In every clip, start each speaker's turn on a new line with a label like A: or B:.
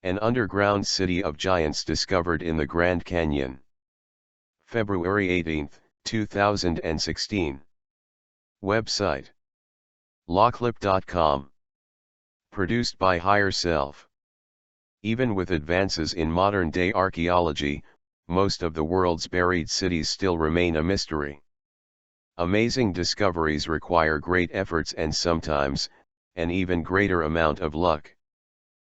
A: An underground city of giants discovered in the Grand Canyon. February 18, 2016. Website: lawclip.com. Produced by Higher Self. Even with advances in modern-day archaeology, most of the world's buried cities still remain a mystery. Amazing discoveries require great efforts and sometimes, an even greater amount of luck.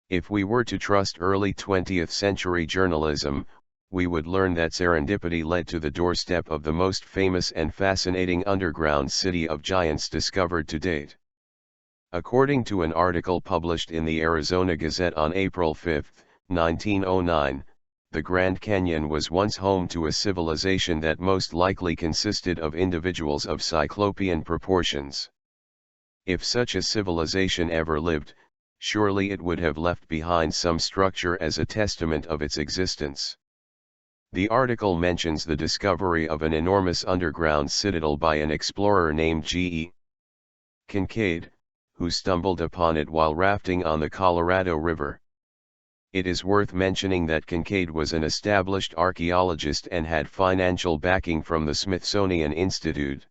A: If we were to trust early 20th century journalism, we would learn that serendipity led to the doorstep of the most famous and fascinating underground city of giants discovered to date. According to an article published in the Arizona Gazette on April 5, 1909, the Grand Canyon was once home to a civilization that most likely consisted of individuals of cyclopean proportions. If such a civilization ever lived, surely it would have left behind some structure as a testament of its existence. The article mentions the discovery of an enormous underground citadel by an explorer named G.E. Kincaid, who stumbled upon it while rafting on the Colorado River. It is worth mentioning that Kincaid was an established archaeologist and had financial backing from the Smithsonian Institute.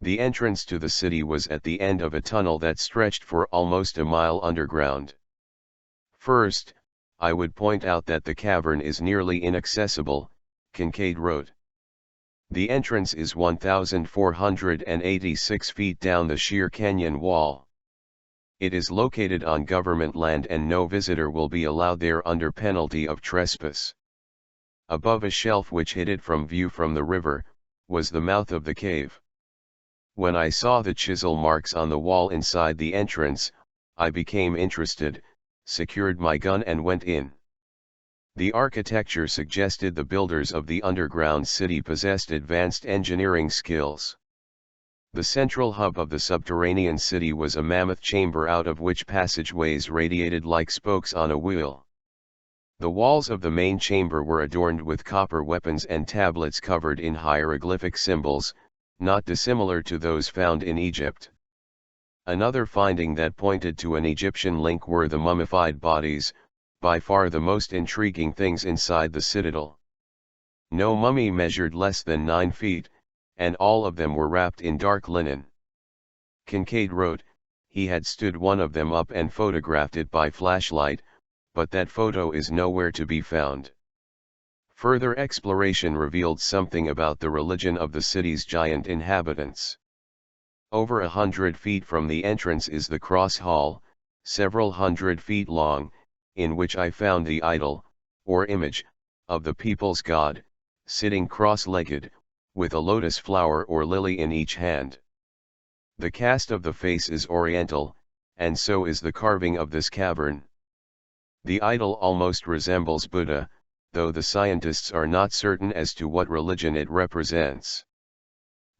A: The entrance to the city was at the end of a tunnel that stretched for almost a mile underground. First, I would point out that the cavern is nearly inaccessible, Kincaid wrote. The entrance is 1,486 feet down the sheer canyon wall. It is located on government land and no visitor will be allowed there under penalty of trespass. Above a shelf which hid it from view from the river, was the mouth of the cave. When I saw the chisel marks on the wall inside the entrance, I became interested, secured my gun and went in. The architecture suggested the builders of the underground city possessed advanced engineering skills. The central hub of the subterranean city was a mammoth chamber out of which passageways radiated like spokes on a wheel. The walls of the main chamber were adorned with copper weapons and tablets covered in hieroglyphic symbols, not dissimilar to those found in Egypt. Another finding that pointed to an Egyptian link were the mummified bodies, by far the most intriguing things inside the citadel. No mummy measured less than 9 feet, and all of them were wrapped in dark linen. Kincaid wrote, he had stood one of them up and photographed it by flashlight, but that photo is nowhere to be found. Further exploration revealed something about the religion of the city's giant inhabitants. Over 100 feet from the entrance is the cross hall, several hundred feet long, in which I found the idol, or image, of the people's god, sitting cross-legged, with a lotus flower or lily in each hand. The cast of the face is oriental, and so is the carving of this cavern. The idol almost resembles Buddha, though the scientists are not certain as to what religion it represents.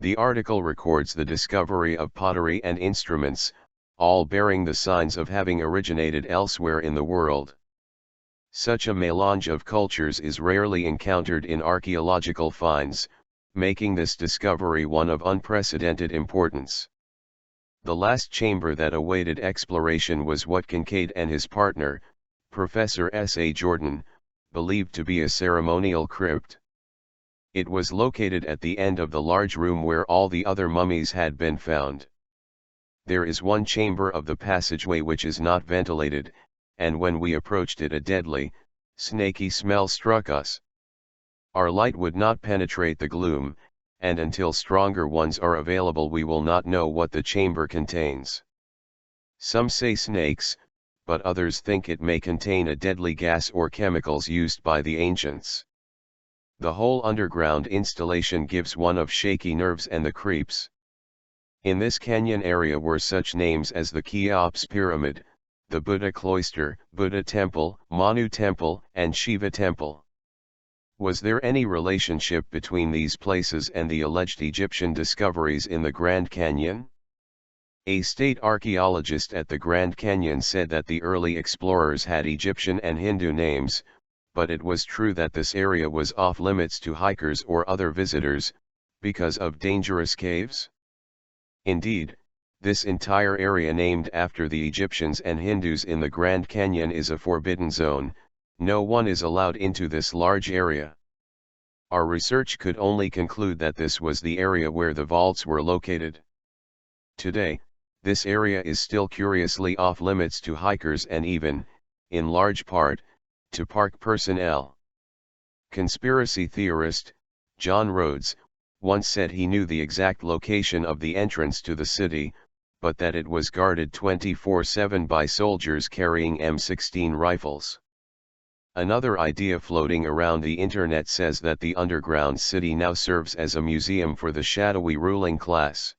A: The article records the discovery of pottery and instruments, all bearing the signs of having originated elsewhere in the world. Such a melange of cultures is rarely encountered in archaeological finds, making this discovery one of unprecedented importance. The last chamber that awaited exploration was what Kincaid and his partner, Professor S.A. Jordan, believed to be a ceremonial crypt. It was located at the end of the large room where all the other mummies had been found. There is one chamber of the passageway which is not ventilated, and when we approached it a deadly, snaky smell struck us. Our light would not penetrate the gloom, and until stronger ones are available we will not know what the chamber contains. Some say snakes, but others think it may contain a deadly gas or chemicals used by the ancients. The whole underground installation gives one of shaky nerves and the creeps. In this canyon area were such names as the Cheops Pyramid, the Buddha Cloister, Buddha Temple, Manu Temple, and Shiva Temple. Was there any relationship between these places and the alleged Egyptian discoveries in the Grand Canyon? A state archaeologist at the Grand Canyon said that the early explorers had Egyptian and Hindu names, but it was true that this area was off limits to hikers or other visitors, because of dangerous caves. Indeed, This entire area named after the Egyptians and Hindus in the Grand Canyon is a forbidden zone. No one is allowed into this large area. Our research could only conclude that this was the area where the vaults were located. Today, this area is still curiously off limits to hikers and even, in large part, to park personnel. Conspiracy theorist, John Rhodes, once said he knew the exact location of the entrance to the city, but that it was guarded 24/7 by soldiers carrying M16 rifles. Another idea floating around the internet says that the underground city now serves as a museum for the shadowy ruling class.